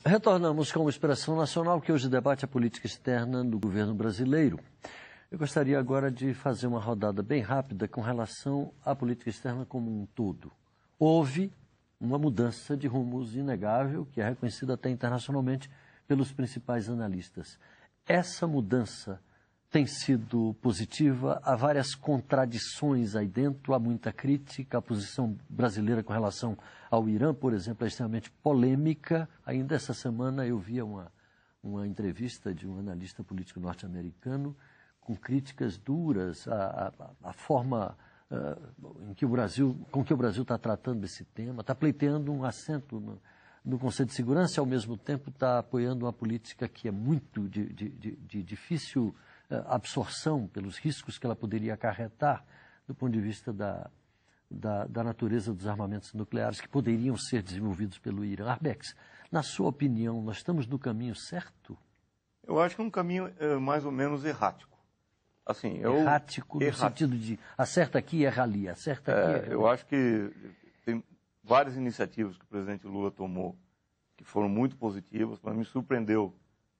Retornamos com uma expressão nacional que hoje debate a política externa do governo brasileiro. Eu gostaria agora de fazer uma rodada bem rápida com relação à política externa como um todo. Houve uma mudança de rumos inegável, que é reconhecida até internacionalmente pelos principais analistas. Essa mudança tem sido positiva, há várias contradições aí dentro, há muita crítica, a posição brasileira com relação ao Irã, por exemplo, é extremamente polêmica. Ainda essa semana eu via uma entrevista de um analista político norte-americano com críticas duras à forma com que o Brasil está tratando esse tema, está pleiteando um assento no Conselho de Segurança e, ao mesmo tempo, está apoiando uma política que é muito de difícil absorção pelos riscos que ela poderia acarretar do ponto de vista da natureza dos armamentos nucleares que poderiam ser desenvolvidos pelo Irã. Arbex, na sua opinião, nós estamos no caminho certo? Eu acho que é um caminho mais ou menos errático. Assim, errático no sentido de acerta aqui, erra ali, acerta aqui, erra ali. Eu acho que tem várias iniciativas que o presidente Lula tomou que foram muito positivas. Para mim, surpreendeu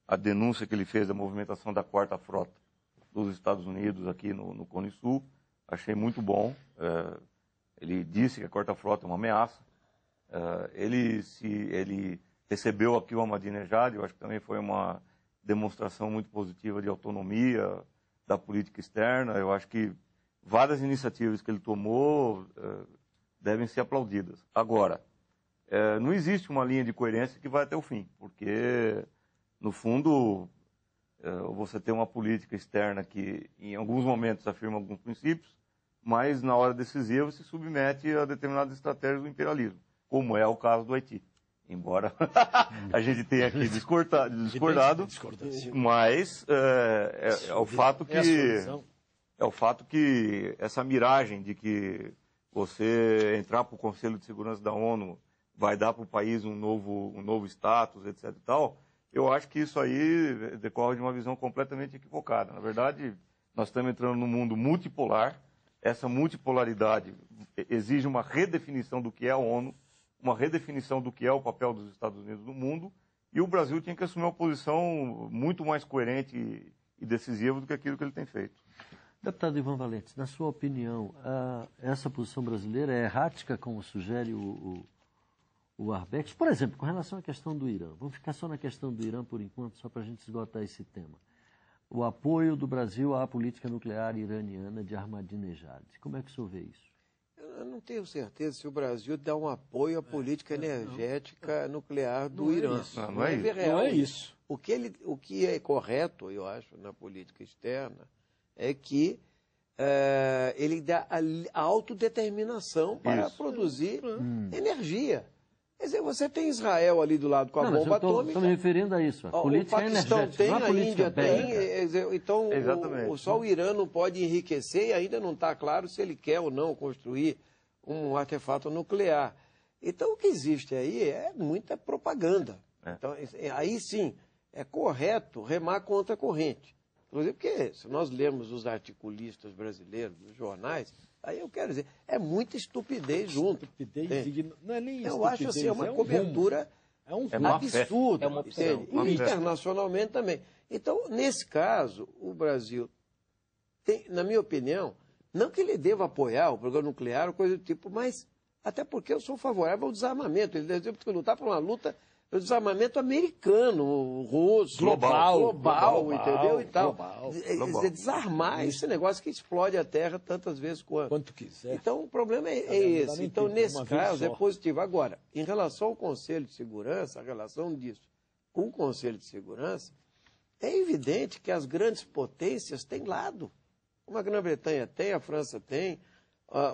a denúncia que ele fez da movimentação da Quarta Frota dos Estados Unidos aqui no Cone Sul. Achei muito bom. Ele disse que a Quarta Frota é uma ameaça. Ele recebeu aqui o Ahmadinejad, eu acho que também foi uma demonstração muito positiva de autonomia da política externa. Eu acho que várias iniciativas que ele tomou devem ser aplaudidas. Agora, não existe uma linha de coerência que vai até o fim, porque, no fundo, você tem uma política externa que, em alguns momentos, afirma alguns princípios, mas, na hora decisiva, se submete a determinadas estratégias do imperialismo, como é o caso do Haiti. Embora a gente tenha aqui discordado, mas é o fato que essa miragem de que você entrar para o Conselho de Segurança da ONU vai dar para o país um novo status, etc. e tal, eu acho que isso aí decorre de uma visão completamente equivocada. Na verdade, nós estamos entrando num mundo multipolar. Essa multipolaridade exige uma redefinição do que é a ONU, uma redefinição do que é o papel dos Estados Unidos no mundo, e o Brasil tinha que assumir uma posição muito mais coerente e decisiva do que aquilo que ele tem feito. Deputado Ivan Valente, na sua opinião, essa posição brasileira é errática, como sugere o Arbex? Por exemplo, com relação à questão do Irã, vamos ficar só na questão do Irã por enquanto, só para a gente esgotar esse tema. O apoio do Brasil à política nuclear iraniana de Ahmadinejad. Como é que o senhor vê isso? Eu não tenho certeza se o Brasil dá um apoio à política energética nuclear do Irã. Não é isso. O que é correto, eu acho, na política externa, é que ele dá a autodeterminação para produzir energia. Quer dizer, você tem Israel ali do lado com a bomba atômica. Estou me referindo a isso. A política o Paquistão energética, tem, a Índia tem. Então, só o Exatamente. Irã não pode enriquecer e ainda não está claro se ele quer ou não construir um artefato nuclear. Então, o que existe aí é muita propaganda. Então, aí sim, é correto remar contra a corrente. Inclusive, porque se nós lermos os articulistas brasileiros, os jornais, aí eu quero dizer, é muita estupidez junto. Não é nem isso. Eu acho assim, é uma cobertura absurda. É uma opção. Internacionalmente também. Então, nesse caso, o Brasil tem, na minha opinião, não que ele deva apoiar o programa nuclear ou coisa do tipo, mas até porque eu sou favorável ao desarmamento. Ele deve lutar por uma luta do desarmamento americano, russo, global, entendeu? E tal. Desarmar esse negócio que explode a Terra tantas vezes quanto quiser. Então, o problema é esse. Então, nesse caso, é positivo. Agora, em relação ao Conselho de Segurança, a relação disso com o Conselho de Segurança, é evidente que as grandes potências têm lado. Como a Grã-Bretanha tem, a França tem,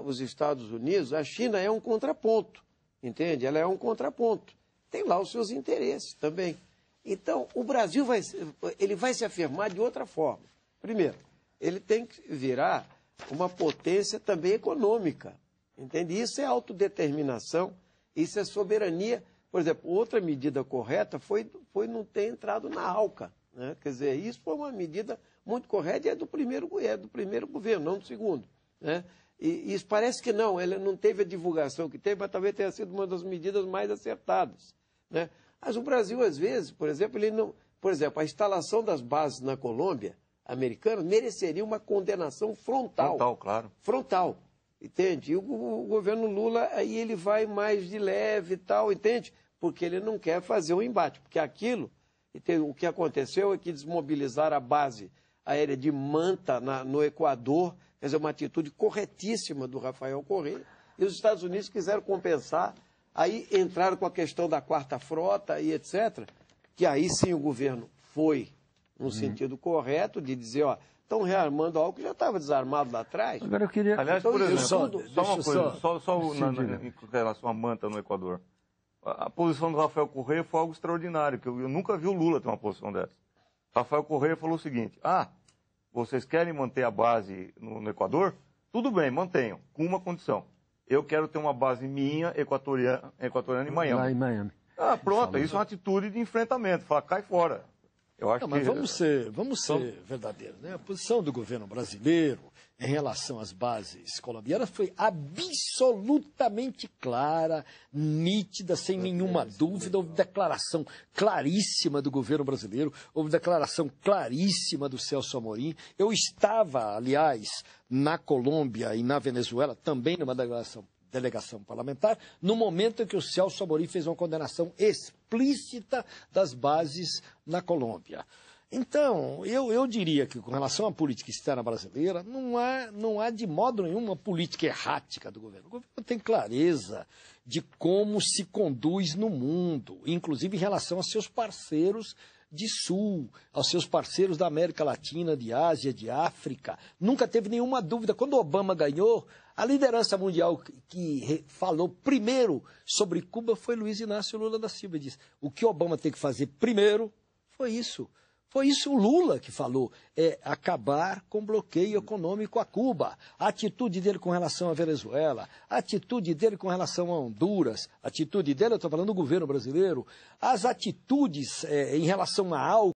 os Estados Unidos, a China é um contraponto, entende? Ela é um contraponto. Tem lá os seus interesses também. Então, o Brasil vai se afirmar de outra forma. Primeiro, ele tem que virar uma potência também econômica, entende? Isso é autodeterminação, isso é soberania. Por exemplo, outra medida correta foi não ter entrado na ALCA, né? Quer dizer, isso foi uma medida muito correta e é do primeiro governo, não do segundo, né? E isso parece que não, ela não teve a divulgação que teve, mas talvez tenha sido uma das medidas mais acertadas, né? Mas o Brasil, às vezes, por exemplo, ele não... Por exemplo, a instalação das bases na Colômbia americana mereceria uma condenação frontal. Frontal, claro. Frontal, entende? E o governo Lula, aí ele vai mais de leve e tal, entende? Porque ele não quer fazer um embate. Porque aquilo, o que aconteceu é que desmobilizaram a base aérea de Manta, no Equador, quer dizer, uma atitude corretíssima do Rafael Correa, e os Estados Unidos quiseram compensar, aí entraram com a questão da quarta frota e etc., que aí sim o governo foi no sentido correto de dizer, ó, estão rearmando algo que já estava desarmado lá atrás. Agora eu queria... Aliás, então, por exemplo, só uma coisa, em relação à Manta no Equador. A posição do Rafael Correa foi algo extraordinário, que eu nunca vi o Lula ter uma posição dessa. Rafael Correa falou o seguinte, vocês querem manter a base no Equador? Tudo bem, mantenham, com uma condição. Eu quero ter uma base minha, equatoriana em Miami. Lá em Miami. Pronto, isso é uma atitude de enfrentamento, fala, cai fora. Eu acho mas vamos ser verdadeiros, né? A posição do governo brasileiro em relação às bases colombianas foi absolutamente clara, nítida, sem nenhuma dúvida. Houve declaração claríssima do governo brasileiro, houve declaração claríssima do Celso Amorim. Eu estava, aliás, na Colômbia e na Venezuela, também numa delegação parlamentar, no momento em que o Celso Amorim fez uma condenação explícita das bases na Colômbia. Então, eu diria que com relação à política externa brasileira, não há de modo nenhum uma política errática do governo. O governo tem clareza de como se conduz no mundo, inclusive em relação aos seus parceiros de Sul, aos seus parceiros da América Latina, de Ásia, de África. Nunca teve nenhuma dúvida. Quando Obama ganhou, a liderança mundial que falou primeiro sobre Cuba foi Luiz Inácio Lula da Silva. Ele disse, o que Obama tem que fazer primeiro foi isso. Foi isso o Lula que falou, acabar com o bloqueio econômico a Cuba. A atitude dele com relação à Venezuela, a atitude dele com relação a Honduras, a atitude dele, eu estou falando do governo brasileiro, as atitudes em relação a álcool,